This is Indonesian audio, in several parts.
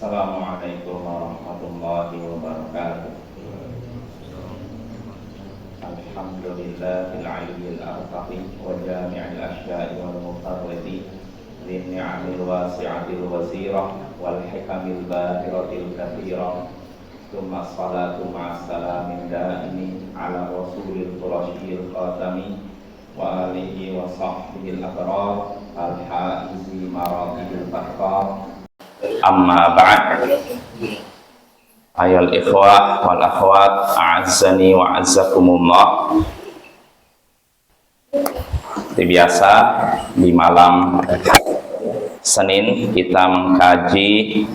Assalamualaikum warahmatullahi wabarakatuh. Alhamdulillahil aliyyil arfaqi wa jami'il asya'i wal mufarridi dzin ni'amil wasi'atil wazirah wal hikamil bahiratil kathirah. Tsumma assalatu ma'assalamin da'imi ala rasulil qurasyil khatami wa alihi wa sahbihi al-abrar al-haizi maratidil fakhar. Amma ba'd. Ayol ikhwah wal akhwat, a'azzani wa a'azzakumullah. Seperti biasa di malam Senin kita mengkaji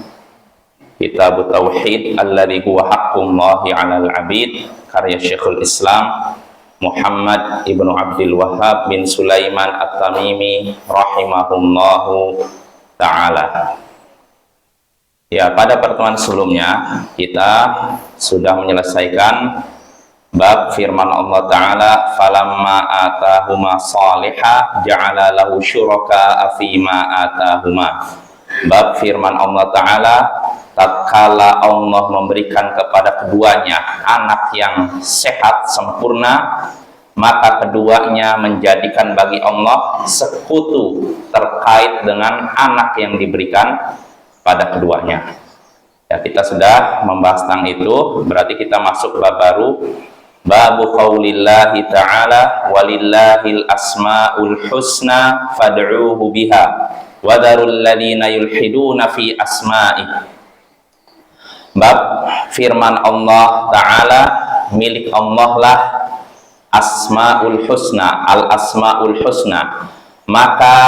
Kitab Tauhid alladzi huwa haqqullahi 'alal 'abid, karya Syekhul Islam Muhammad ibnu Abdul Wahhab bin Sulaiman At-Tamimi rahimahullahu ta'ala. Ya, pada pertemuan sebelumnya kita sudah menyelesaikan bab firman Allah Ta'ala, falamma atahuma salihah ja'ala lahu syuraka fima atahuma. Bab firman Allah Ta'ala, tatkala Allah memberikan kepada keduanya anak yang sehat sempurna, maka keduanya menjadikan bagi Allah sekutu terkait dengan anak yang diberikan pada keduanya. Ya, kita sudah membahas tentang itu, berarti kita masuk bab baru, babu qaulillahi ta'ala walillahil asmaul husna fad'uuhu biha wa dharul ladzina yulhiduna fi asma'i. Bab firman Allah Ta'ala, milik Allah lah asmaul husna, al asmaul husna, maka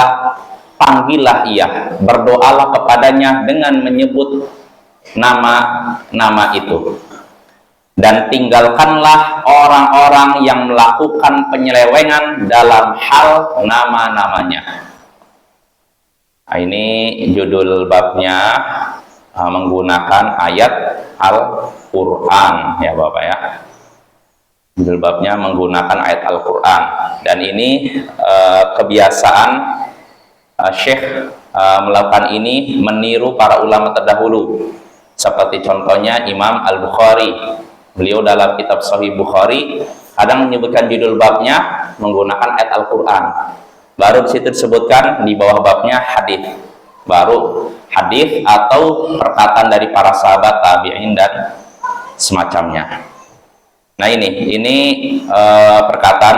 panggillah ia, berdoalah kepadanya dengan menyebut nama-nama itu, dan tinggalkanlah orang-orang yang melakukan penyelewengan dalam hal nama-namanya. Nah, ini judul babnya menggunakan ayat Al-Quran, ya Bapak ya. Judul babnya menggunakan ayat Al-Quran, dan ini kebiasaan Syekh melakukan ini meniru para ulama terdahulu, seperti contohnya Imam Al-Bukhari. Beliau dalam kitab Sahih Bukhari kadang menyebutkan judul babnya menggunakan ayat Al-Quran, baru di situ disebutkan di bawah babnya hadis, baru hadis atau perkataan dari para sahabat, tabi'in dan semacamnya. Nah, ini perkataan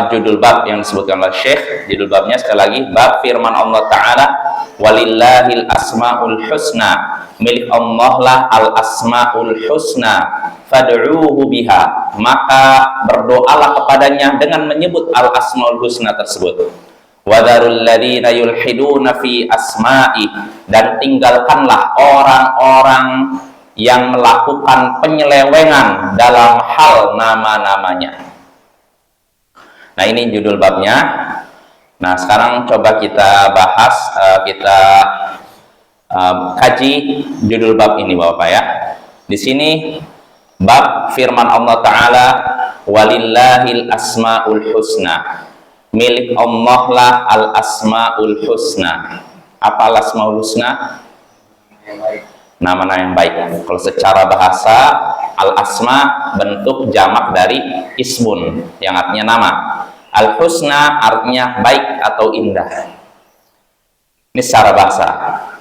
judul bab yang disebutkan oleh Syekh. Judul babnya sekali lagi, bab firman Allah Ta'ala walillahil asmaul husna, milik Allah lah al asmaul husna fad'uuhu biha, maka berdoalah kepadanya dengan menyebut al asmaul husna tersebut. Wa dharul ladzina yulhiduna fi asma'i, dan tinggalkanlah orang-orang yang melakukan penyelewengan dalam hal nama-namanya. Nah, ini judul babnya. Nah, sekarang coba kita bahas, kita kaji judul bab ini Bapak ya. Di sini bab firman Allah Ta'ala walillahil asmaul husna, milik Allah lah al asmaul husna. Apa al asmaul husna? Nama-nama yang baik. Kalau secara bahasa, al-asma bentuk jamak dari ismun, yang artinya nama. Al-husna artinya baik atau indah. Ini secara bahasa.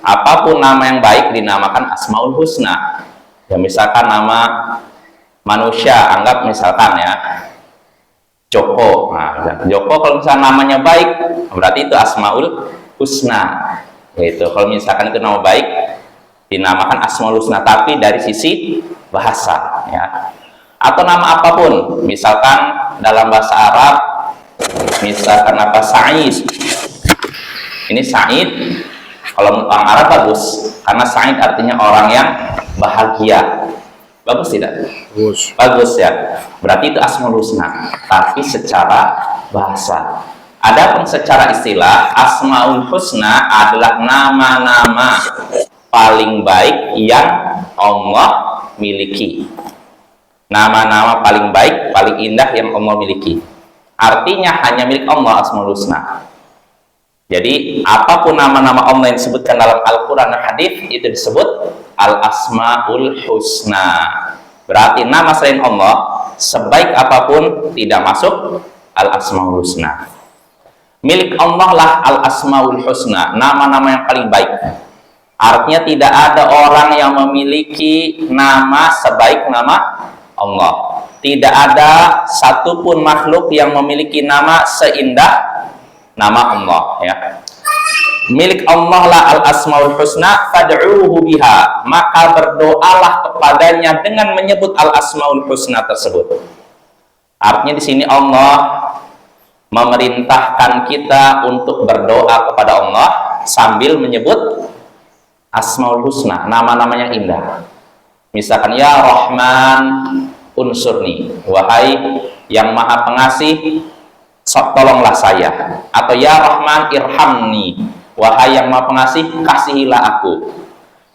Apapun nama yang baik dinamakan asmaul husna. Ya, misalkan nama manusia, anggap misalkan ya Joko. Nah, Joko kalau misalnya namanya baik, berarti itu asmaul husna. Yaitu kalau misalkan itu nama baik, dinamakan asmaul husna, tapi dari sisi bahasa ya. Atau nama apapun, misalkan dalam bahasa Arab, misalkan apa Sa'id. Ini Sa'id kalau orang Arab bagus, karena Sa'id artinya orang yang bahagia. Bagus tidak? Bagus. Bagus ya. Berarti itu asmaul husna, tapi secara bahasa. Adapun secara istilah, asmaul husna adalah nama-nama paling baik yang Allah miliki. Nama-nama paling baik, paling indah yang Allah miliki. Artinya hanya milik Allah asmaul husna. Jadi apapun nama-nama Allah yang disebutkan dalam Al-Quran dan Hadis itu disebut Al-Asmaul Husna. Berarti nama selain Allah sebaik apapun tidak masuk Al-Asmaul Husna. Milik Allah lah Al-Asmaul Husna, nama-nama yang paling baik. Artinya tidak ada orang yang memiliki nama sebaik nama Allah. Tidak ada satupun makhluk yang memiliki nama seindah nama Allah, ya. Milik Allah lah Al-Asmaul Husna, fad'uuhu biha, maka berdoalah kepadanya dengan menyebut Al-Asmaul Husna tersebut. Artinya di sini Allah memerintahkan kita untuk berdoa kepada Allah sambil menyebut Asmaul Husna, nama-nama yang indah. Misalkan, ya Rahman unsurni, wahai yang maha pengasih, tolonglah saya. Atau ya Rahman irhamni, wahai yang maha pengasih, kasihilah aku.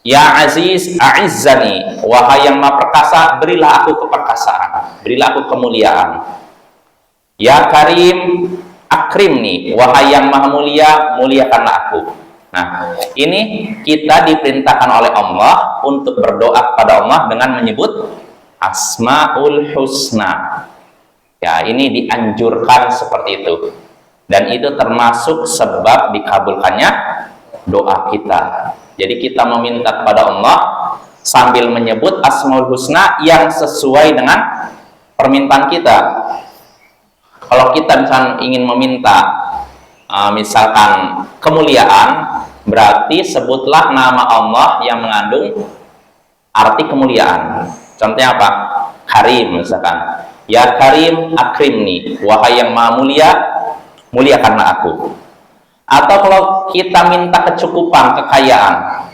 Ya Aziz a'izzani, wahai yang maha perkasa, berilah aku keperkasaan, berilah aku kemuliaan. Ya Karim akrimni, wahai yang maha mulia, muliakanlah aku. Nah, ini kita diperintahkan oleh Allah untuk berdoa kepada Allah dengan menyebut Asmaul Husna. Ya, ini dianjurkan seperti itu. Dan itu termasuk sebab dikabulkannya doa kita. Jadi kita meminta kepada Allah sambil menyebut Asmaul Husna yang sesuai dengan permintaan kita. Kalau kita misalkan ingin meminta misalkan kemuliaan, berarti sebutlah nama Allah yang mengandung arti kemuliaan. Contohnya apa? Karim misalkan. Ya Karim akrimni, wahai yang maha mulia, muliakanlah aku. Atau kalau kita minta kecukupan, kekayaan,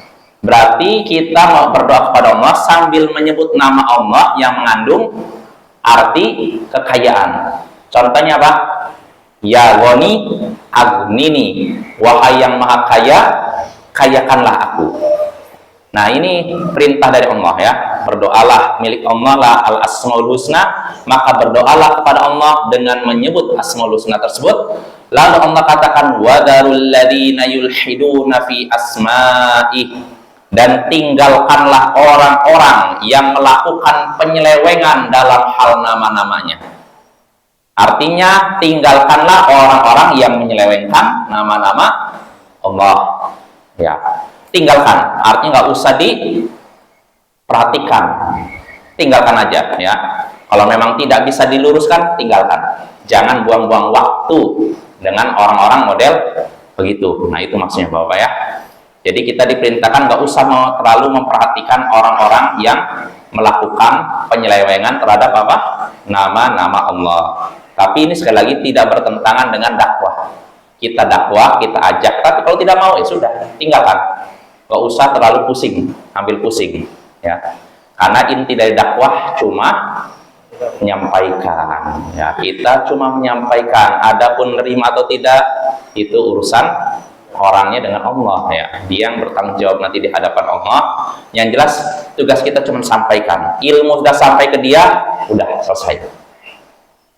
berarti kita mau berdoa kepada Allah sambil menyebut nama Allah yang mengandung arti kekayaan. Contohnya apa? Ya Ghani aghnini, wahai yang maha kaya, kayakanlah aku. Nah, ini perintah dari Allah, ya. Berdoalah, milik Allah lah Al-Asmaul Husna, maka berdoalah kepada Allah dengan menyebut Asmaul Husna tersebut. Lalu Allah katakan, wadarul ladzina yulhiduna fi asma'i, dan tinggalkanlah orang-orang yang melakukan penyelewengan dalam hal nama-namanya. Artinya tinggalkanlah orang-orang yang menyelewengkan nama-nama Allah, ya. Tinggalkan, artinya nggak usah diperhatikan, tinggalkan aja, ya. Kalau memang tidak bisa diluruskan, tinggalkan. Jangan buang-buang waktu dengan orang-orang model begitu. Nah, itu maksudnya Bapak, ya. Jadi kita diperintahkan nggak usah terlalu memperhatikan orang-orang yang melakukan penyelewengan terhadap apa? Nama-nama Allah. Tapi ini sekali lagi tidak bertentangan dengan dakwah. Kita dakwah, kita ajak, tapi kalau tidak mau, ya sudah, tinggalkan. Gak usah terlalu pusing, ambil pusing, ya. Karena inti dari dakwah cuma menyampaikan, ya. Kita cuma menyampaikan. Adapun nerima atau tidak itu urusan orangnya dengan Allah, ya. Dia yang bertanggung jawab nanti di hadapan Allah. Yang jelas tugas kita cuma sampaikan. Ilmu sudah sampai ke dia, udah selesai.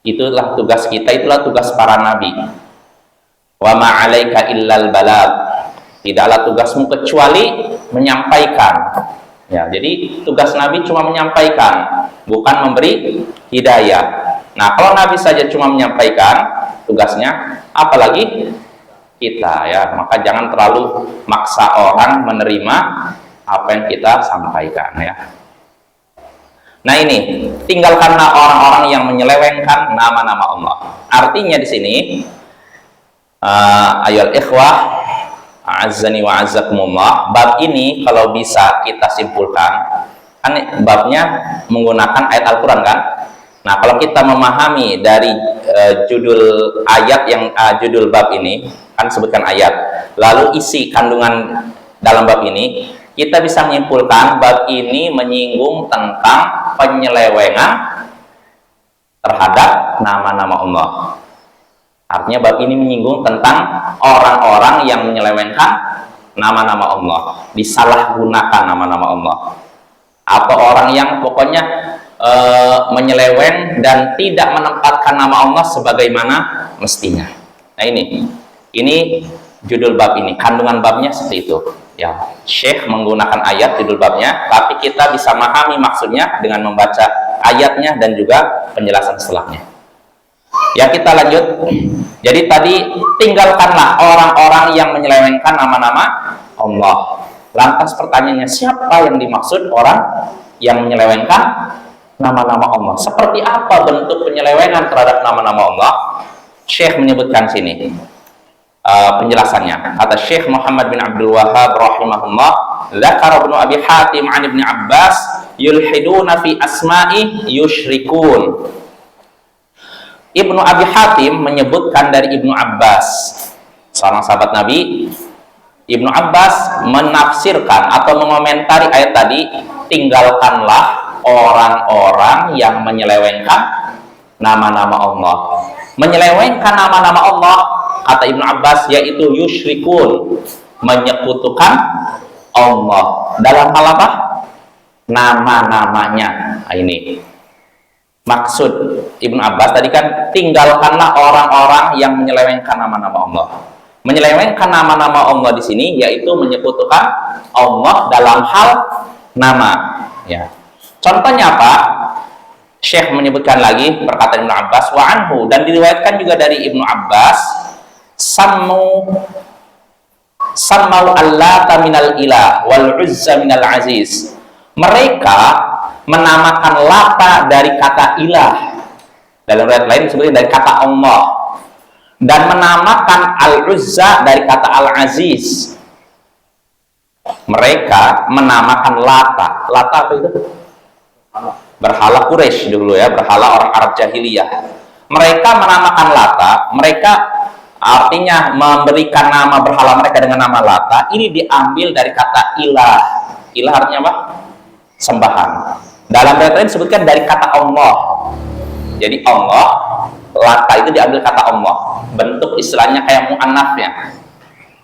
Itulah tugas kita, itulah tugas para nabi. Wa ma 'alaika illal balagh. Tidaklah tugasmu kecuali menyampaikan. Ya, jadi tugas Nabi cuma menyampaikan, bukan memberi hidayah. Nah, kalau Nabi saja cuma menyampaikan tugasnya, apalagi kita, ya. Maka jangan terlalu maksa orang menerima apa yang kita sampaikan, ya. Nah, ini tinggalkanlah orang-orang yang menyelewengkan nama-nama Allah. Artinya di sini ayol ikhwah A'azzani wa a'azzakumullah, bab ini kalau bisa kita simpulkan, kan babnya menggunakan ayat Al-Quran, kan? Nah, kalau kita memahami dari judul ayat yang judul bab ini, kan sebutkan ayat, lalu isi kandungan dalam bab ini, kita bisa menyimpulkan bab ini menyinggung tentang penyelewengan terhadap nama-nama Allah. Artinya bab ini menyinggung tentang orang-orang yang menyelewengkan nama-nama Allah, disalahgunakan nama-nama Allah, atau orang yang pokoknya menyeleweng dan tidak menempatkan nama Allah sebagaimana mestinya. Nah, ini judul bab ini, kandungan babnya seperti itu. Ya, Syekh menggunakan ayat judul babnya, tapi kita bisa memahami maksudnya dengan membaca ayatnya dan juga penjelasan setelahnya. Ya, kita lanjut. Jadi tadi, tinggalkanlah orang-orang yang menyelewengkan nama-nama Allah. Lantas pertanyaannya, siapa yang dimaksud orang yang menyelewengkan nama-nama Allah? Seperti apa bentuk penyelewengan terhadap nama-nama Allah? Syekh menyebutkan sini penjelasannya. Kata Syekh Muhammad bin Abdul Wahhab rahimahullah, "Dzakara Ibnu Abi Hatim 'an Ibnu Abbas yulhiduna fi asma'i yusyrikun." Ibnu Abi Hatim menyebutkan dari Ibnu Abbas, seorang sahabat Nabi. Ibnu Abbas menafsirkan atau mengomentari ayat tadi, tinggalkanlah orang-orang yang menyelewengkan nama-nama Allah. Menyelewengkan nama-nama Allah, kata Ibnu Abbas, yaitu yusyrikun, menyekutukan Allah. Dalam hal apa? Nama-namanya. Nah, ini maksud Ibnu Abbas tadi kan, tinggalkanlah orang-orang yang menyelewengkan nama-nama Allah. Menyelewengkan nama-nama Allah di sini yaitu menyekutukan Allah dalam hal nama. Ya. Contohnya apa? Syekh menyebutkan lagi perkataan Ibnu Abbas, wa anhu, dan diriwayatkan juga dari Ibnu Abbas, sammau allata minal ilah wal uzza minal aziz. Mereka menamakan Lata dari kata ilah, dalam riwayat lain disebutnya dari kata Allah, dan menamakan Al-Uzza dari kata Al-Aziz. Mereka menamakan Lata. Lata apa itu? Berhala Quraisy dulu ya, berhala orang Arab jahiliyah. Mereka menamakan Lata, mereka artinya memberikan nama berhala mereka dengan nama Lata. Ini diambil dari kata ilah. Ilah artinya apa? Sembahan. Dalam riwayat lain disebutkan dari kata Allah. Jadi Allah, Lata itu diambil kata Allah. Bentuk istilahnya kayak mu'annafnya,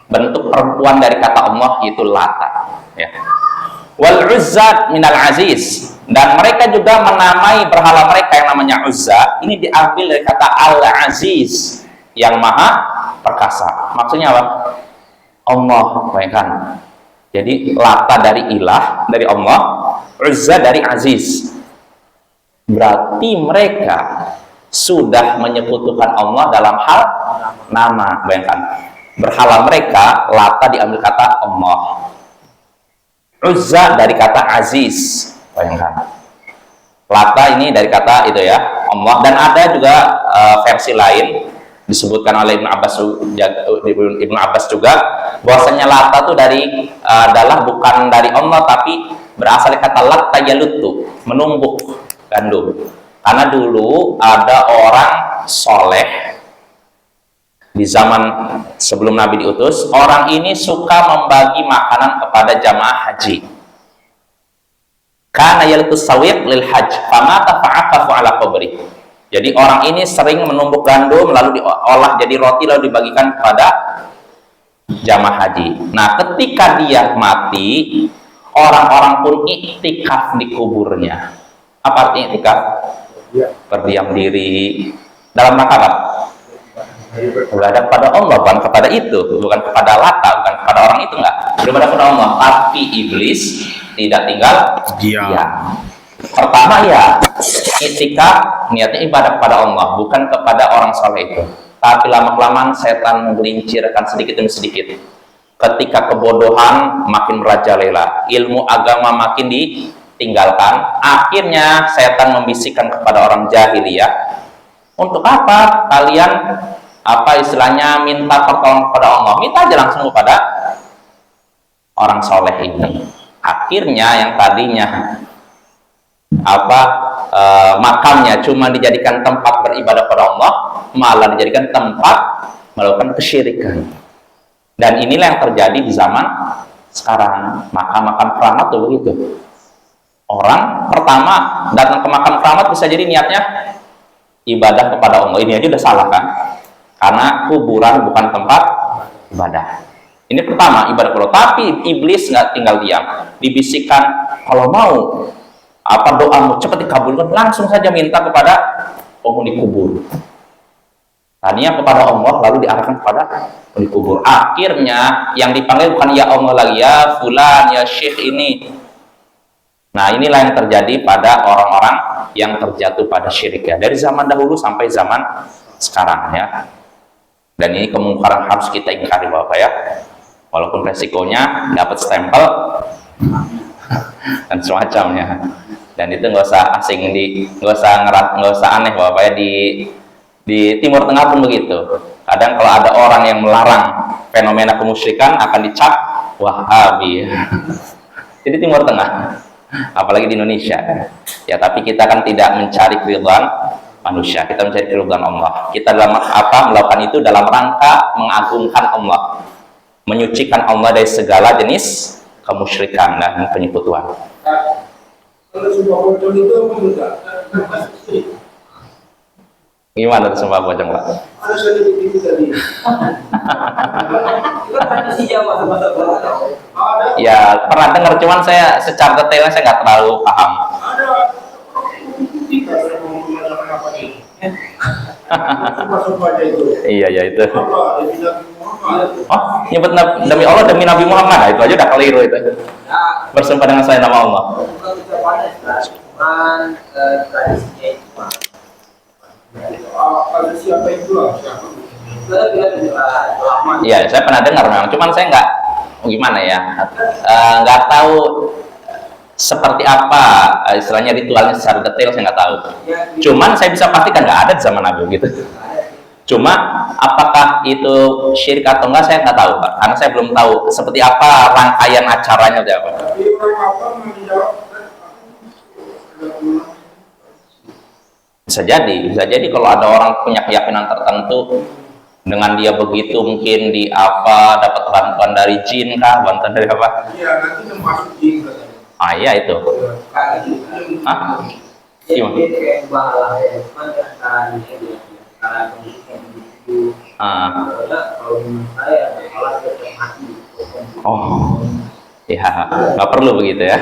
bentuk perempuan dari kata Allah, yaitu Lata. Ya. Wal Uzza minal Aziz, dan mereka juga menamai berhala mereka yang namanya Uzza. Ini diambil dari kata Al-Aziz, yang maha perkasa. Maksudnya apa? Allah, bayangkan. Jadi Lata dari ilah, dari Allah, Uzza dari Aziz. Berarti mereka sudah menyekutukan Allah dalam hal nama. Bayangkan, berhala mereka Lata diambil kata Allah, Uzza dari kata Aziz. Bayangkan, Lata ini dari kata itu ya, Allah. Dan ada juga versi lain disebutkan oleh Ibnu Abbas juga, bahwasanya Lata itu adalah bukan dari Allah, tapi berasal dari kata Latta yalutu, menumbuk gandum. Karena dulu ada orang soleh di zaman sebelum Nabi diutus. Orang ini suka membagi makanan kepada jamaah haji. Kana yalqus sawiq lil hajj, famata fa'aqafu ala qabri. Jadi orang ini sering menumbuk gandum lalu diolah jadi roti lalu dibagikan kepada jamaah haji. Nah, ketika dia mati, orang-orang pun iktikaf di kuburnya. Apa artinya iktikaf? Berdiam diri dalam rangka apa? Beribadah kepada Allah, bukan kepada itu, bukan kepada Lata, bukan kepada orang itu, enggak. Beribadah kepada Allah. Tapi iblis tidak tinggal diam. Pertama ya, iktikaf niatnya ibadah kepada Allah, bukan kepada orang soleh itu. Tapi lama-kelamaan setan menggelincirkan sedikit demi sedikit. Ketika kebodohan makin merajalela, ilmu agama makin ditinggalkan, akhirnya setan membisikkan kepada orang jahiliyah, untuk apa kalian istilahnya minta pertolongan kepada Allah? Minta aja langsung kepada orang soleh ini. Akhirnya yang tadinya makamnya cuma dijadikan tempat beribadah kepada Allah, malah dijadikan tempat melakukan kesyirikan. Dan inilah yang terjadi di zaman sekarang. Makam-makam keramat tuh begitu. Orang pertama datang ke makam keramat bisa jadi niatnya ibadah kepada Allah. Ini aja udah salah kan? Karena kuburan bukan tempat ibadah. Ini pertama, ibadah kepada Allah. Tapi iblis nggak tinggal diam. Dibisikkan, kalau mau doamu cepat dikabulkan, langsung saja minta kepada penghuni kubur. Tadinya kepada Allah, lalu diarahkan kepada dikubur. Akhirnya yang dipanggil bukan ya Allah lagi, ya fulan, ya syekh ini. Nah, inilah yang terjadi pada orang-orang yang terjatuh pada syirik ya, dari zaman dahulu sampai zaman sekarang ya. Dan ini kemungkaran harus kita ingkari Bapak ya. Walaupun resikonya dapat stempel dan semacamnya. Dan itu nggak usah asing nggak usah aneh Bapak ya, di Timur Tengah pun begitu. Kadang kalau ada orang yang melarang fenomena kemusyrikan akan dicap Wahabi. Jadi Timur Tengah, apalagi di Indonesia. Ya, tapi kita kan tidak mencari keridhaan manusia, kita mencari keridhaan Allah. Kita dalam melakukan itu dalam rangka mengagungkan Allah, menyucikan Allah dari segala jenis kemusyrikan dan penyekutuan. Kalau sumpah pocong itu apa enggak? Gimana tuh sumpah pocong, Pak? Harus ada begitu tadi. Ya, pernah dengar, cuman saya secara detailnya saya nggak terlalu paham. Ada kita mau mengatakan apa nih? Sumpah itu. Iya, ya itu. Apa? Demi Nabi Muhammad. Oh, nyebut demi Allah, demi Nabi Muhammad, nah, itu aja udah keliru itu. Bersumpah dengan saya nama Allah. Kalau siapa itu lah? Iya, saya pernah dengar memang, cuman saya nggak gimana ya, nggak tahu seperti apa istilahnya ritualnya secara detail, saya nggak tahu. Cuman saya bisa pastikan nggak ada di zaman Nabi gitu. Cuma apakah itu syirik atau enggak saya nggak tahu Pak, karena saya belum tahu seperti apa rangkaian acaranya seperti apa. Bisa jadi kalau ada orang punya keyakinan tertentu, dengan dia begitu mungkin di apa dapat bantuan dari jin kah, bantuan dari apa? Iya, nanti termasuk jin katanya. Ah iya itu. Ah, gimana? Oh, ya nggak perlu begitu ya.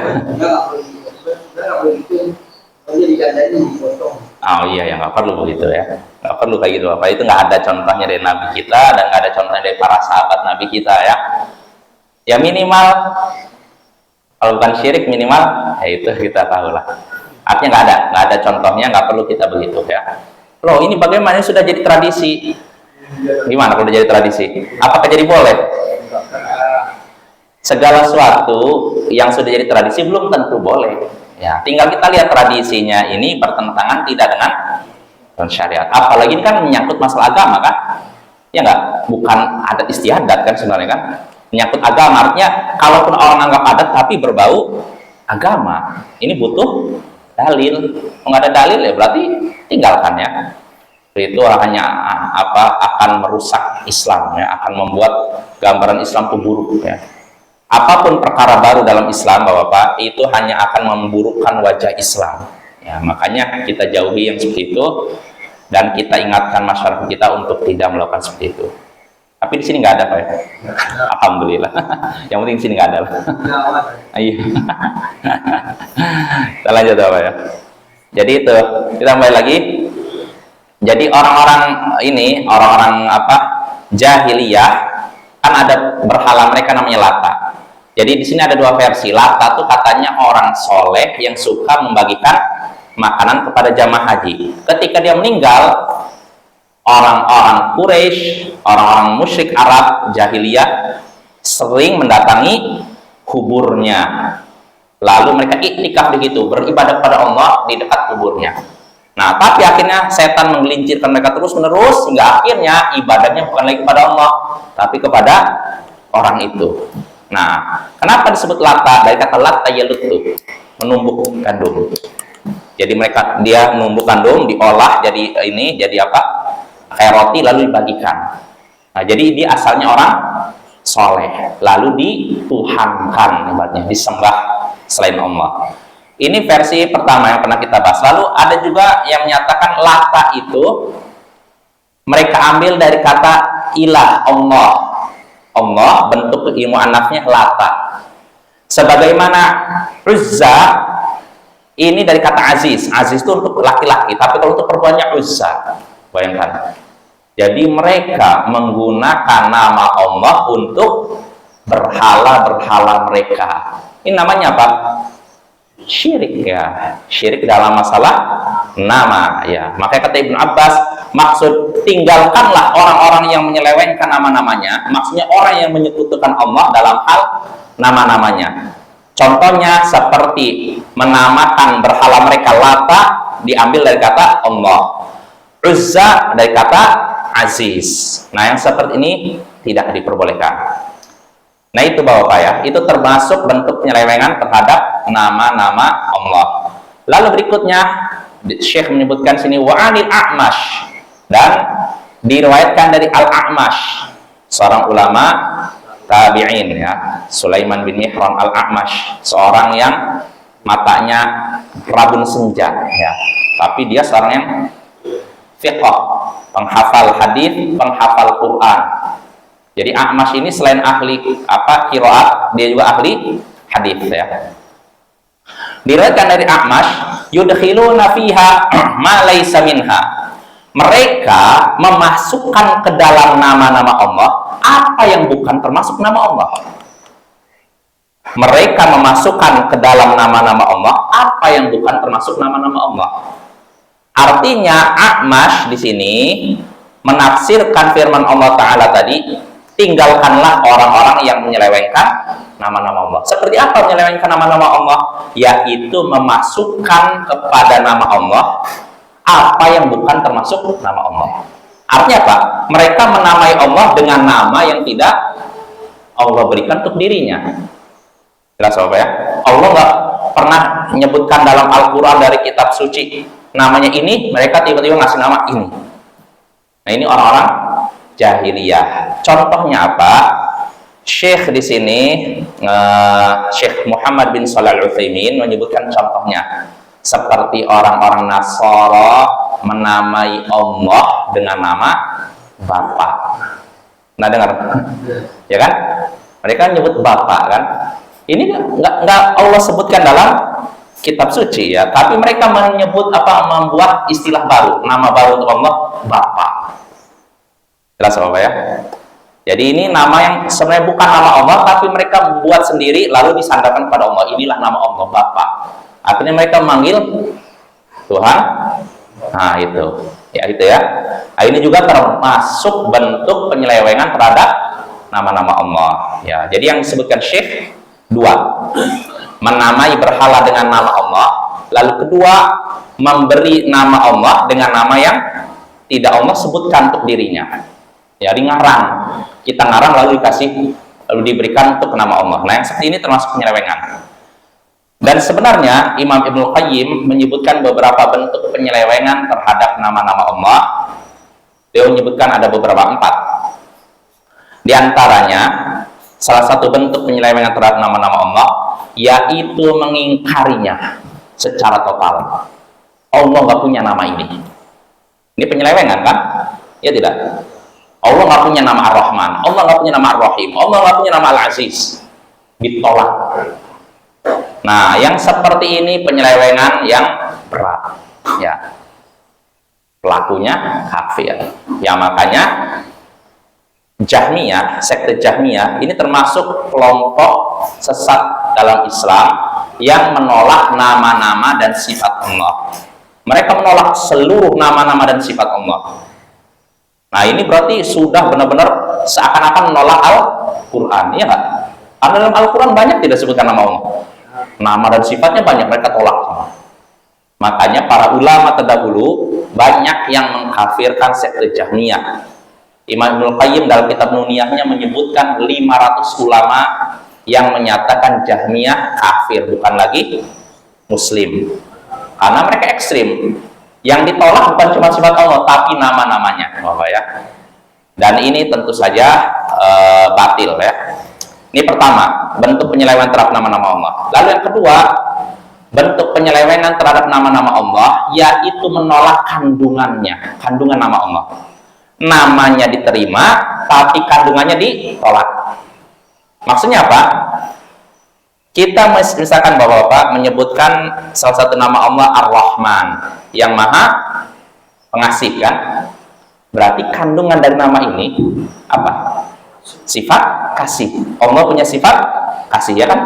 Oh iya ya, nggak perlu begitu ya, nggak perlu kayak gitu apa, itu nggak ada contohnya dari Nabi kita dan nggak ada contohnya dari para sahabat Nabi kita ya. Ya minimal kalau bukan syirik minimal ya itu kita tahu lah. Artinya nggak ada contohnya, nggak perlu kita begitu ya. Loh ini bagaimana sudah jadi tradisi? Gimana kalau jadi tradisi? Apakah jadi boleh? Segala sesuatu yang sudah jadi tradisi belum tentu boleh. Ya, tinggal kita lihat tradisinya ini bertentangan tidak dengan syariat. Apalagi ini kan menyangkut masalah agama kan? Ya nggak? Bukan adat istiadat kan sebenarnya kan? Menyangkut agama, artinya kalaupun orang anggap adat tapi berbau agama, ini butuh dalil. Kalau nggak ada dalil ya berarti tinggalkan ya. Itu hanya akan merusak Islam ya, akan membuat gambaran Islam itu buruk ya. Apapun perkara baru dalam Islam Bapak-bapak itu hanya akan memburukkan wajah Islam ya, makanya kita jauhi yang seperti itu dan kita ingatkan masyarakat kita untuk tidak melakukan seperti itu. Tapi di sini nggak ada Pak ya? Alhamdulillah. Yang penting di sini nggak ada lah. Iya. Kita lanjut Pak ya. Jadi itu kita kembali lagi. Jadi orang-orang ini, orang-orang jahiliyah kan ada berhala mereka namanya Lata. Jadi di sini ada dua versi. Lata tuh katanya orang soleh yang suka membagikan makanan kepada jamaah haji. Ketika dia meninggal, orang-orang Quraisy, orang-orang musyrik Arab jahiliyah sering mendatangi kuburnya. Lalu mereka iktikaf di situ, beribadah kepada Allah di dekat kuburnya. Nah, tapi akhirnya setan menggelincirkan mereka terus-menerus hingga akhirnya ibadahnya bukan lagi kepada Allah, tapi kepada orang itu. Nah, kenapa disebut Lata? Dari kata Lata yalutu, menumbuk gandum. Jadi dia menumbuk gandum, diolah jadi apa? Kayak roti lalu dibagikan. Nah, jadi dia asalnya orang soleh, lalu dituhankan, ibaratnya disembah selain Allah. Ini versi pertama yang pernah kita bahas. Lalu ada juga yang menyatakan Lata itu mereka ambil dari kata ilah, Allah. Allah bentuk ilmu anaknya Lata. Sebagaimana Uzza ini dari kata Aziz. Aziz itu untuk laki-laki, tapi kalau untuk perempuannya Uzza. Bayangkan. Jadi mereka menggunakan nama Allah untuk berhala-berhala mereka. Ini namanya apa? Syirik ya. Syirik dalam masalah nama ya. Makanya kata Ibnu Abbas, maksud tinggalkanlah orang-orang yang menyelewengkan nama-namanya. Maksudnya orang yang menyekutukan Allah dalam hal nama-namanya. Contohnya seperti menamakan berhala mereka. Lata diambil dari kata Allah, Uzza dari kata Aziz. Nah, yang seperti ini tidak diperbolehkan. Nah, itu Bapak ya, itu termasuk bentuk penyelewengan terhadap nama-nama Allah. Lalu berikutnya Syekh menyebutkan sini wa anil A'mash, dan diriwayatkan dari Al-A'mash, seorang ulama tabi'in ya, Sulaiman bin Mihran Al-A'mash, seorang yang matanya rabun senja ya, tapi dia seorang yang fiqh, penghafal hadis, penghafal Quran. Jadi A'mash ini selain ahli qiraat, dia juga ahli hadis ya. Diriwayatkan dari A'mash, yudkhiluna fiha ma laysa minha. Mereka memasukkan ke dalam nama-nama Allah apa yang bukan termasuk nama Allah. Mereka memasukkan ke dalam nama-nama Allah apa yang bukan termasuk nama-nama Allah. Artinya A'mash di sini menafsirkan firman Allah Ta'ala tadi, tinggalkanlah orang-orang yang menyelewengkan nama-nama Allah. Seperti apa menyelewengkan nama-nama Allah? Yaitu memasukkan kepada nama Allah apa yang bukan termasuk nama Allah. Artinya apa? Mereka menamai Allah dengan nama yang tidak Allah berikan untuk dirinya. Jelas Bapak ya? Allah nggak pernah menyebutkan dalam Al-Quran dari kitab suci namanya ini, mereka tiba-tiba ngasih nama ini. Nah, ini orang-orang jahiliyah. Contohnya apa? Syekh di sini, Syekh Muhammad bin Shalih Al-Utsaimin menyebutkan contohnya seperti orang-orang Nasara menamai Allah dengan nama Bapa. Nah, dengar, ya kan? Mereka nyebut Bapa kan? Ini nggak Allah sebutkan dalam kitab suci ya, tapi mereka menyebut membuat istilah baru, nama baru untuk Allah, Bapa. Jelas Bapak ya? Jadi ini nama yang sebenarnya bukan nama Allah, tapi mereka buat sendiri lalu disandarkan pada Allah. Inilah nama Allah, Bapa. Akhirnya mereka memanggil Tuhan. Nah, itu. Ya, itu ya. Nah, ini juga termasuk bentuk penyelewengan terhadap nama-nama Allah. Ya, jadi yang disebutkan Syekh dua, menamai berhala dengan nama Allah, lalu kedua, memberi nama Allah dengan nama yang tidak Allah sebutkan untuk dirinya. Jadi ngarang, kita ngarang lalu diberikan untuk nama Allah. Nah, yang seperti ini termasuk penyelewengan. Dan sebenarnya Imam Ibnu Qayyim menyebutkan beberapa bentuk penyelewengan terhadap nama-nama Allah. Dia menyebutkan ada beberapa 4. Di antaranya, salah satu bentuk penyelewengan terhadap nama-nama Allah yaitu mengingkarinya secara total. Allah nggak punya nama ini. Ini penyelewengan kan? Ya tidak. Allah nggak punya nama Ar-Rahman, Allah nggak punya nama Ar-Rahim, Allah nggak punya nama Al-Aziz. Ditolak. Nah, yang seperti ini penyelewengan yang berat. Ya, pelakunya kafir. Ya, makanya Jahmiyah, sekte Jahmiyah ini termasuk kelompok sesat dalam Islam yang menolak nama-nama dan sifat Allah. Mereka menolak seluruh nama-nama dan sifat Allah. Nah, ini berarti sudah benar-benar seakan-akan menolak Al-Quran, iya nggak? Karena dalam Al-Quran banyak tidak disebutkan nama Allah. Nama dan sifatnya banyak, mereka tolak. Makanya para ulama terdahulu banyak yang mengkafirkan sekte Jahmiyah. Imam Ibnu Qayyim dalam kitab Nuniyahnya menyebutkan 500 ulama yang menyatakan Jahmiyah kafir, bukan lagi muslim. Karena mereka ekstrim. Yang ditolak bukan cuma sifat Allah, tapi nama-namanya, Bapak ya. Dan ini tentu saja batil ya. Ini pertama, bentuk penyelewengan terhadap nama-nama Allah. Lalu yang kedua, bentuk penyelewengan terhadap nama-nama Allah yaitu menolak kandungannya, kandungan nama Allah. Namanya diterima, tapi kandungannya ditolak. Maksudnya apa? Kita misalkan Bapak-bapak menyebutkan salah satu nama Allah Ar-Rahman, yang maha pengasih kan? Berarti kandungan dari nama ini apa? Sifat kasih. Allah punya sifat kasih, ya kan?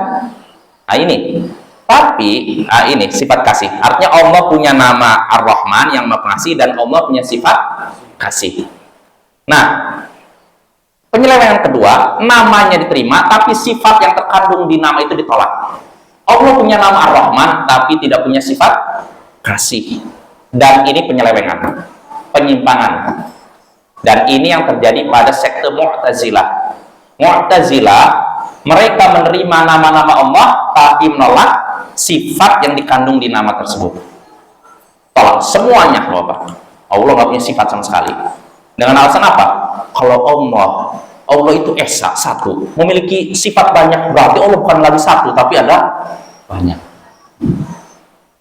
Nah ini. Tapi ini sifat kasih. Artinya Allah punya nama Ar-Rahman yang Maha Pengasih, dan Allah punya sifat kasih. Nah, penyelewengan kedua, namanya diterima tapi sifat yang terkandung di nama itu ditolak. Allah punya nama Ar-Rahman tapi tidak punya sifat kasih. Dan ini penyelewengan, penyimpangan. Dan ini yang terjadi pada sekte Mu'tazilah. Mu'tazilah, mereka menerima nama-nama Allah tapi menolak sifat yang dikandung di nama tersebut. Tolak semuanya, Bapak. Allah nggak punya sifat sama sekali. Dengan alasan apa? Kalau Allah itu esa, satu, memiliki sifat banyak, berarti Allah bukan lagi satu tapi ada banyak.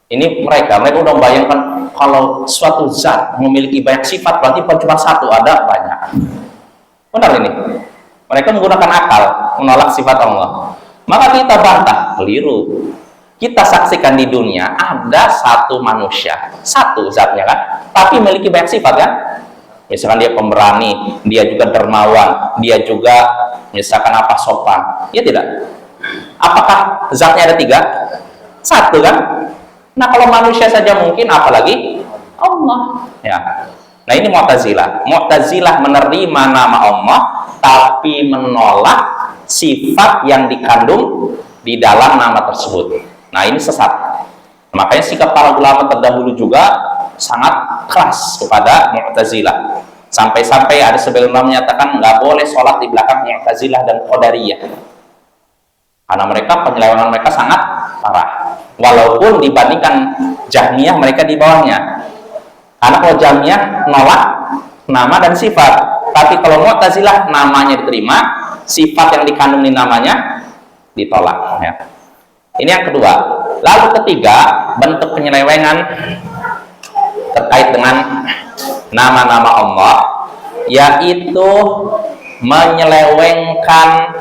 Ini mereka udah membayangkan kalau suatu zat memiliki banyak sifat, berarti bukan cuma satu, ada banyak. Benar ini? Mereka menggunakan akal menolak sifat Allah. Maka kita bantah, keliru. Kita saksikan di dunia ada satu manusia, satu zatnya kan, tapi memiliki banyak sifat kan. Misalkan dia pemberani, dia juga dermawan, dia juga misalkan apa, sopan, ya tidak? Apakah zatnya ada tiga? Satu kan? Nah kalau manusia saja mungkin, apalagi Allah. Ya. Nah ini Mu'tazilah. Mu'tazilah menerima nama Allah tapi menolak sifat yang dikandung di dalam nama tersebut. Nah ini sesat. Makanya sikap para ulama terdahulu juga sangat keras kepada Mu'tazilah. Sampai-sampai ada sebagian ulama menyatakan nggak boleh sholat di belakang Mu'tazilah dan Qadariyah. Karena mereka, penyelewengan mereka sangat parah. Walaupun dibandingkan Jahmiyah, mereka di bawahnya. Karena kalau Jahmiyah nolak nama dan sifat. Tapi kalau Mu'tazilah namanya diterima, sifat yang dikandung di namanya ditolak. Ya. Ini yang kedua. Lalu ketiga, bentuk penyelewengan terkait dengan nama-nama Allah, yaitu menyelewengkan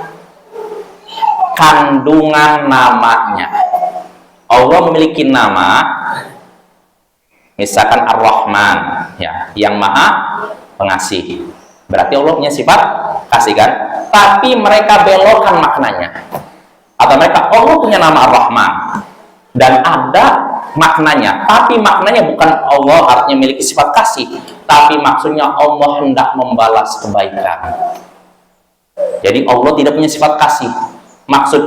kandungan namanya. Allah memiliki nama, misalkan Ar-Rahman, ya, yang Maha Pengasih. Berarti Allah punya sifat kasih kan? Tapi mereka belokkan maknanya. Atau mereka, Allah punya nama Ar-Rahman dan ada maknanya, tapi maknanya bukan Allah artinya memiliki sifat kasih, tapi maksudnya Allah hendak membalas kebaikan. Jadi Allah tidak punya sifat kasih. Maksud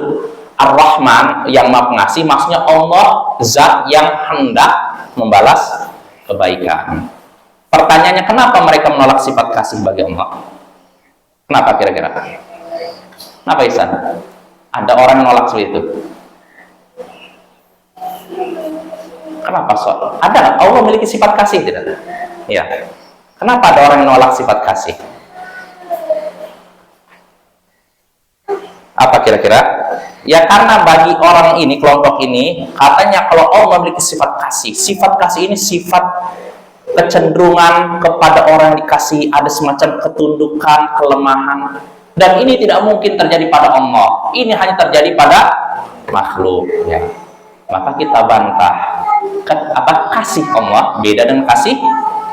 Ar-Rahman yang Maha Pengasih, maksudnya Allah zat yang hendak membalas kebaikan. Pertanyaannya, kenapa mereka menolak sifat kasih bagi Allah? Kenapa kira-kira? Kenapa Ihsan? Ada orang yang nolak seperti itu. Kenapa soal? Ada, Allah memiliki sifat kasih tidak? Ya. Kenapa ada orang yang nolak sifat kasih? Apa kira-kira? Ya karena bagi orang ini, kelompok ini, katanya kalau Allah memiliki sifat kasih ini sifat kecenderungan kepada orang yang dikasih, ada semacam ketundukan, kelemahan. Dan ini tidak mungkin terjadi pada Allah. Ini hanya terjadi pada makhluk. Ya. Maka kita bantah. Kasih Allah beda dengan kasih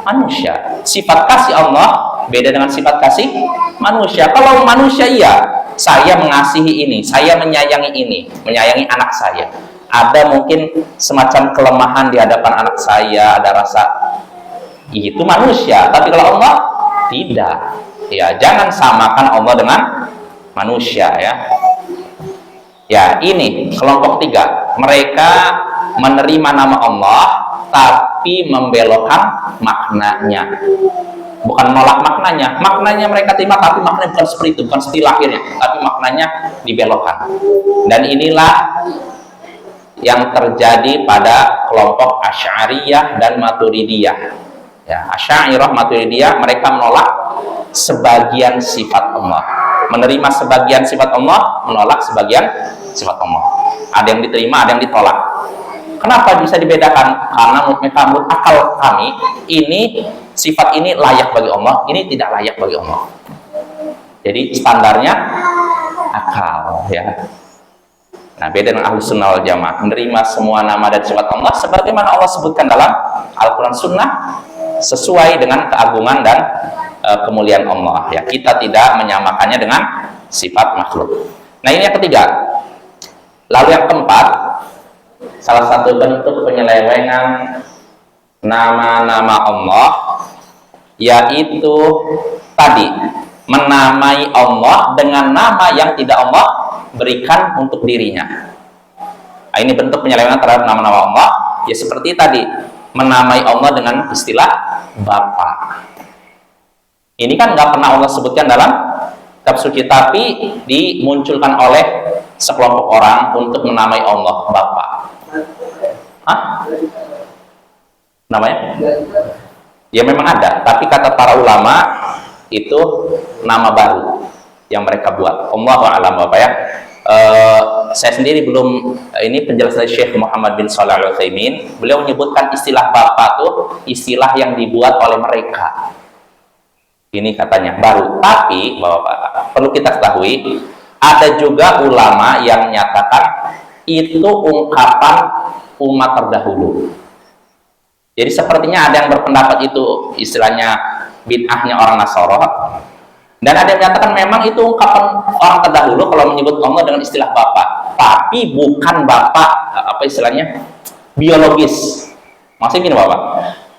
manusia. Sifat kasih Allah beda dengan sifat kasih manusia. Kalau manusia iya, saya mengasihi ini, saya menyayangi ini, menyayangi anak saya. Ada mungkin semacam kelemahan di hadapan anak saya, ada rasa, itu manusia. Tapi kalau Allah tidak. Ya, jangan samakan Allah dengan manusia ya. Ya, ini kelompok tiga. Mereka menerima nama Allah tapi membelokkan maknanya. Bukan menolak maknanya. Maknanya mereka terima tapi maknanya bukan seperti itu, bukan seperti lahirnya, tapi maknanya dibelokkan. Dan inilah yang terjadi pada kelompok Asy'ariyah dan Maturidiyah. Ya, Asy'ariyah, Maturidiyah, mereka menolak sebagian sifat Allah, menerima sebagian sifat Allah, menolak sebagian sifat Allah. Ada yang diterima, ada yang ditolak. Kenapa bisa dibedakan? Karena menurut akal kami, ini sifat ini layak bagi Allah, ini tidak layak bagi Allah. Jadi standarnya akal ya. Nah, beda dengan Ahlus Sunnah wal Jamaah, menerima semua nama dan sifat Allah sebagaimana Allah sebutkan dalam Al-Quran Sunnah, sesuai dengan keagungan dan kemuliaan Allah ya. Kita tidak menyamakannya dengan sifat makhluk. Nah, ini yang ketiga. Lalu yang keempat, salah satu bentuk penyelewengan nama-nama Allah yaitu tadi menamai Allah dengan nama yang tidak Allah berikan untuk dirinya. Nah, ini bentuk penyelewengan terhadap nama-nama Allah ya, seperti tadi menamai Allah dengan istilah Bapa. Ini kan nggak pernah Allah sebutkan dalam kitab suci, tapi dimunculkan oleh sekelompok orang untuk menamai Allah Bapa. Hah? Namanya? Ya memang ada, tapi kata para ulama itu nama baru yang mereka buat. Allahu a'lam Bapak ya. Saya sendiri belum, ini penjelasan dari Syekh Muhammad bin Shalih Al-Utsaimin. Beliau menyebutkan istilah Bapa itu istilah yang dibuat oleh mereka. Ini katanya baru. Tapi Bapak, perlu kita ketahui ada juga ulama yang menyatakan itu ungkapan umat terdahulu. Jadi sepertinya ada yang berpendapat itu istilahnya bid'ahnya orang Nasara, dan ada yang menyatakan memang itu ungkapan orang terdahulu kalau menyebut Allah dengan istilah Bapa, tapi bukan Bapa apa istilahnya biologis. Maksudnya gini Bapak,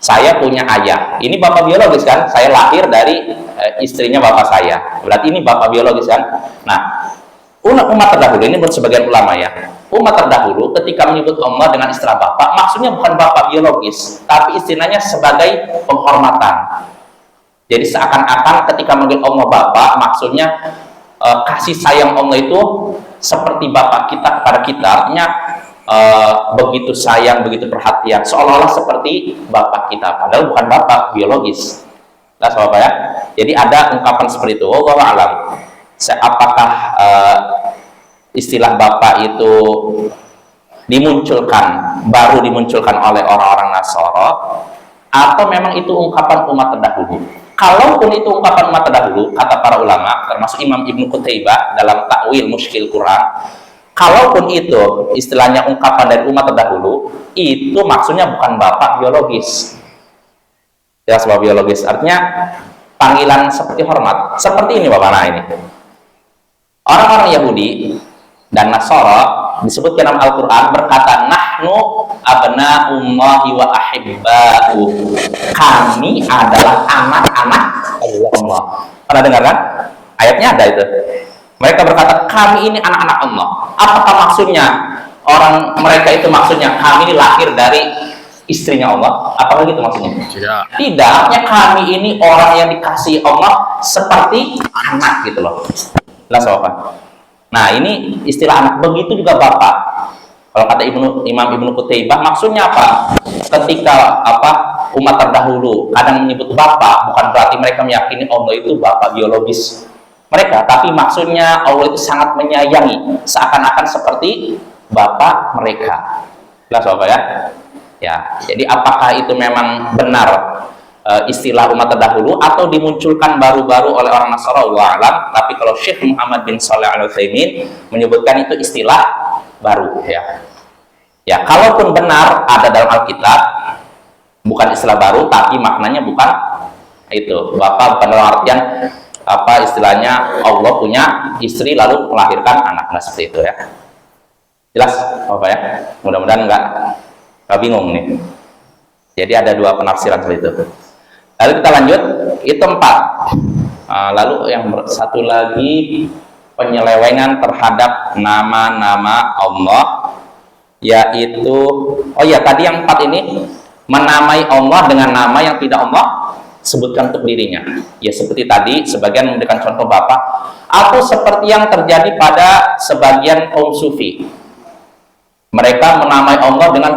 saya punya ayah, ini Bapak biologis kan, saya lahir dari istrinya Bapak saya, berarti ini Bapak biologis kan. Nah, umat terdahulu ini menurut sebagian ulama ya, umat terdahulu ketika menyebut Allah dengan istilah Bapak, maksudnya bukan Bapak biologis, tapi istilahnya sebagai penghormatan. Jadi seakan-akan ketika manggil Allah Bapak, maksudnya kasih sayang Allah itu seperti Bapak kita kepada kita, artinya begitu sayang, begitu perhatian, seolah-olah seperti Bapak kita, padahal bukan Bapak biologis. Nah, Bapak ya. Jadi ada ungkapan seperti itu. Wallahu a'lam. Apakah istilah Bapak itu baru dimunculkan oleh orang-orang Nasara, atau memang itu ungkapan umat terdahulu? Kalaupun itu ungkapan umat terdahulu, kata para ulama, termasuk Imam Ibnu Qutaibah dalam Ta'wil Mushkil Quran, kalaupun itu istilahnya ungkapan dari umat terdahulu, itu maksudnya bukan Bapak biologis. Jelas Bapak biologis, artinya panggilan seperti hormat. Seperti ini Bapak, nah ini. Orang-orang Yahudi dan Nasara disebutkan dalam Al-Quran berkata, nahnu abna'ullahi wa ahibba'u, kami adalah anak-anak Allah. Pernah dengar kan? Ayatnya ada itu. Mereka berkata, kami ini anak-anak Allah. Apakah maksudnya mereka itu maksudnya kami ini lahir dari istrinya Allah? Apakah gitu maksudnya? Tidak. Kami ini orang yang dikasihi Allah seperti anak gitu loh. Jelas Bapak. Nah, ini istilah anak, begitu juga Bapak. Kalau kata Imam Ibnu Qutaibah, maksudnya apa? Ketika umat terdahulu kadang menyebut Bapak, bukan berarti mereka meyakini Allah itu Bapak biologis mereka, tapi maksudnya Allah itu sangat menyayangi, seakan-akan seperti Bapak mereka. Jelas Bapak ya? Ya, jadi apakah itu memang benar istilah umat terdahulu atau dimunculkan baru-baru oleh orang Nasara, wallahu a'lam. Tapi kalau Syekh Muhammad bin Shalih Al-Utsaimin menyebutkan itu istilah baru ya. Ya, kalaupun benar ada dalam Alkitab bukan istilah baru, tapi maknanya bukan itu Bapak, bukan dalam artian istilahnya Allah punya istri lalu melahirkan anak, nah seperti itu ya. Jelas Bapak ya? Mudah-mudahan nggak bingung nih. Jadi ada dua penafsiran seperti itu. Lalu kita lanjut, itu 4. Lalu yang satu lagi penyelewengan terhadap nama-nama Allah, yaitu tadi yang 4 ini menamai Allah dengan nama yang tidak Allah sebutkan untuk dirinya. Ya seperti tadi sebagian memberikan contoh Bapak, atau seperti yang terjadi pada sebagian kaum sufi. Mereka menamai Allah dengan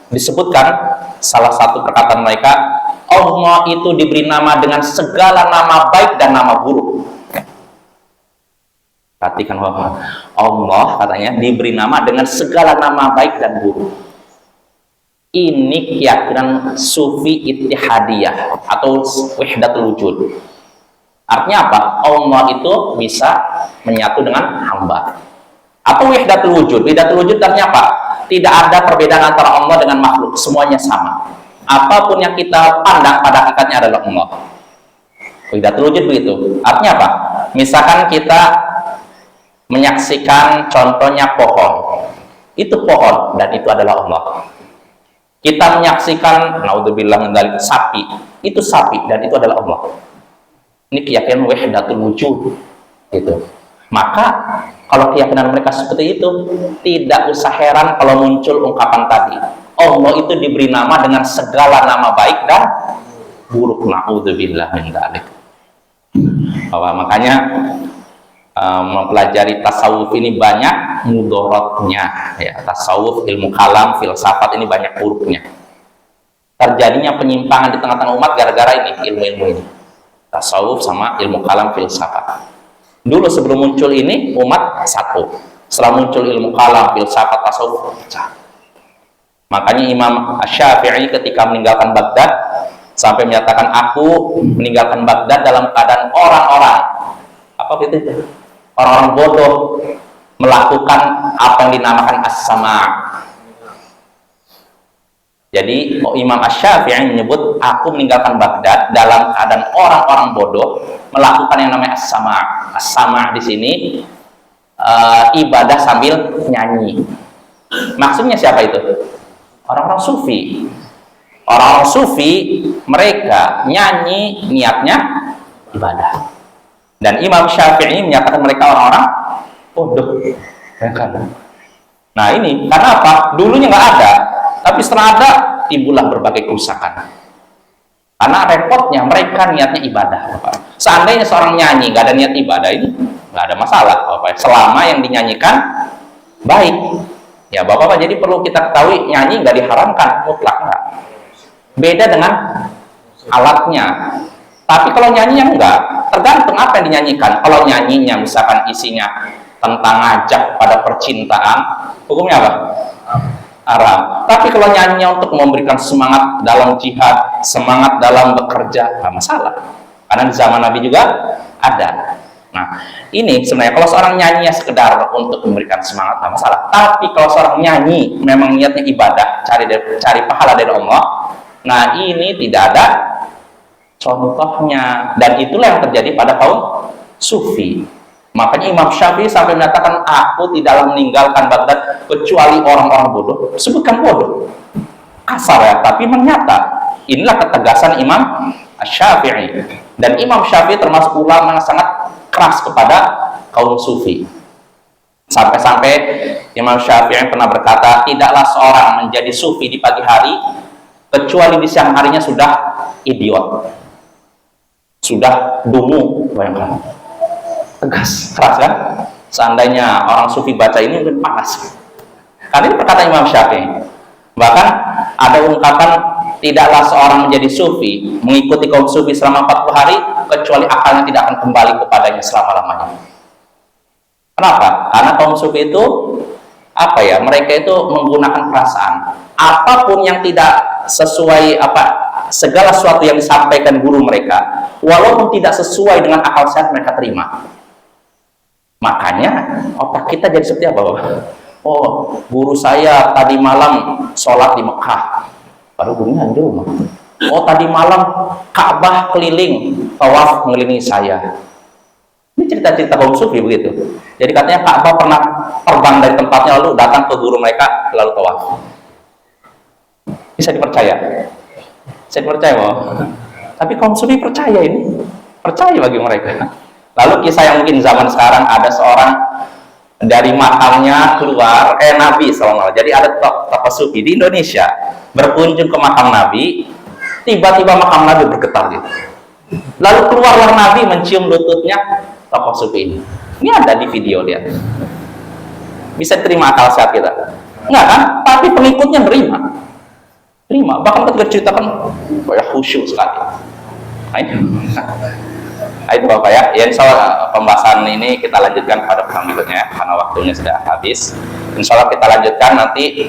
disebutkan salah satu perkataan mereka, Allah itu diberi nama dengan segala nama baik dan nama buruk. Perhatikan Bapak, Allah katanya diberi nama dengan segala nama baik dan buruk. Ini keyakinan Sufi Ittihadiyah atau Wahdatul Wujud. Artinya apa? Allah itu bisa menyatu dengan hamba. Atau Wahdatul Wujud. Wahdatul Wujud artinya apa? Tidak ada perbedaan antara Allah dengan makhluk, semuanya sama. apapun yang kita pandang pada hakikatnya adalah Allah. Wahidatul wujud begitu. Artinya apa? Misalkan kita menyaksikan contohnya pohon, itu pohon dan itu adalah Allah. Kita menyaksikan, naudzubillah min dzalik, sapi, itu sapi dan itu adalah Allah. Ini keyakinan wahidatul wujud, gitu. Maka kalau keyakinan mereka seperti itu, tidak usah heran kalau muncul ungkapan tadi. Allah itu diberi nama dengan segala nama baik dan buruk. Naudzubillah min dzalik. Bahwa makanya mempelajari tasawuf ini banyak mudorotnya, ya. Tasawuf, ilmu kalam, filsafat ini banyak buruknya. Terjadinya penyimpangan di tengah-tengah umat gara-gara ini, ilmu-ilmu ini, tasawuf sama ilmu kalam, filsafat. Dulu sebelum muncul ini umat satu, setelah muncul ilmu kalam, filsafat, tasawuf pecah. Makanya Imam Syafi'i ketika meninggalkan Baghdad sampai menyatakan, aku meninggalkan Baghdad dalam keadaan orang-orang apa itu? Orang-orang bodoh melakukan apa yang dinamakan as-sama'. Jadi Imam Syafi'i menyebut, aku meninggalkan Baghdad dalam keadaan orang-orang bodoh melakukan yang namanya as-sama'. As-sama' di sini ibadah sambil nyanyi. Maksudnya siapa itu? Orang-orang sufi. Orang-orang sufi, mereka nyanyi niatnya ibadah. Dan Imam Syafi'i menyatakan mereka orang-orang bodoh. Nah ini karena apa? Dulunya nggak ada, tapi setelah ada timbullah berbagai kerusakan. Karena repotnya mereka niatnya ibadah. Seandainya seorang nyanyi nggak ada niat ibadah, ini nggak ada masalah. Selama yang dinyanyikan baik. Ya Bapak-Bapak, jadi perlu kita ketahui, nyanyi nggak diharamkan mutlak, nggak. Beda dengan alatnya. Tapi kalau nyanyinya enggak, tergantung apa yang dinyanyikan. Kalau nyanyinya misalkan isinya tentang ngajak pada percintaan, hukumnya apa? Haram. Tapi kalau nyanyinya untuk memberikan semangat dalam jihad, semangat dalam bekerja, nggak masalah. Karena di zaman Nabi juga ada. Nah, ini sebenarnya kalau seorang nyanyinya sekedar untuk memberikan semangat, nggak masalah. Tapi kalau seorang nyanyi memang niatnya ibadah, cari pahala dari Allah, nah ini tidak ada contohnya, dan itulah yang terjadi pada kaum sufi. Makanya Imam Syafi'i sampai menyatakan, aku tidaklah meninggalkan Baghdad kecuali orang-orang bodoh. Sebutkan bodoh, kasar ya, tapi menyata. Inilah ketegasan Imam Syafi'i. Dan Imam Syafi'i termasuk ulama yang sangat keras kepada kaum sufi. Sampai-sampai Imam Syafi'i pernah berkata, tidaklah seorang menjadi sufi di pagi hari kecuali di siang harinya sudah idiot, sudah dungu. Bayangkan, tegas, keras kan? Seandainya orang sufi baca ini mungkin panas. Karena ini perkataan Imam Syafi'i. Bahkan ada ungkapan, tidaklah seorang menjadi sufi, mengikuti kaum sufi selama 40 hari kecuali akalnya tidak akan kembali kepadanya selama-lamanya. Kenapa? Karena kaum sufi itu apa ya? Mereka itu menggunakan perasaan. Apapun yang tidak sesuai, segala sesuatu yang disampaikan guru mereka, walaupun tidak sesuai dengan akal sehat, mereka terima. Makanya otak kita jadi seperti apa, Bapak? Oh, guru saya tadi malam sholat di Mekah, baru gurunya di rumah. Oh, tadi malam Ka'bah keliling, tawaf mengelilingi saya. Ini cerita-cerita kaum sufi begitu. Jadi katanya Ka'bah pernah terbang dari tempatnya lalu datang ke guru mereka lalu tawaf. Bisa dipercaya? Saya percaya, Bapak. Tapi kaum sufi percaya ini, percaya bagi mereka. Lalu kisah yang mungkin zaman sekarang, ada seorang dari makamnya keluar, Nabi SAW. Jadi ada tokoh sufi di Indonesia berkunjung ke makam Nabi, tiba-tiba makam Nabi bergetar gitu. Lalu keluarlah Nabi mencium lututnya tokoh sufi ini. Ini ada di video, lihat. Bisa terima akal sehat kita? Enggak kan? Tapi pengikutnya terima. Bahkan ketika ceritakan, kayak khusyuk sekali. Nah, itu Bapak ya. Ya, insya Allah pembahasan ini kita lanjutkan pada pertemuan berikutnya karena waktunya sudah habis. Insya Allah kita lanjutkan nanti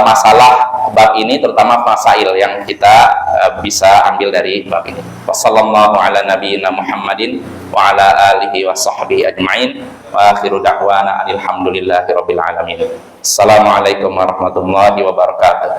masalah bab ini, terutama masail yang kita bisa ambil dari bab ini. Wassallallahu ala nabiyyina Muhammadin wa ala alihi wa sahbihi ajma'in wa akhiru da'wana alhamdulillahi rabbil alamin. Assalamualaikum warahmatullahi wabarakatuh.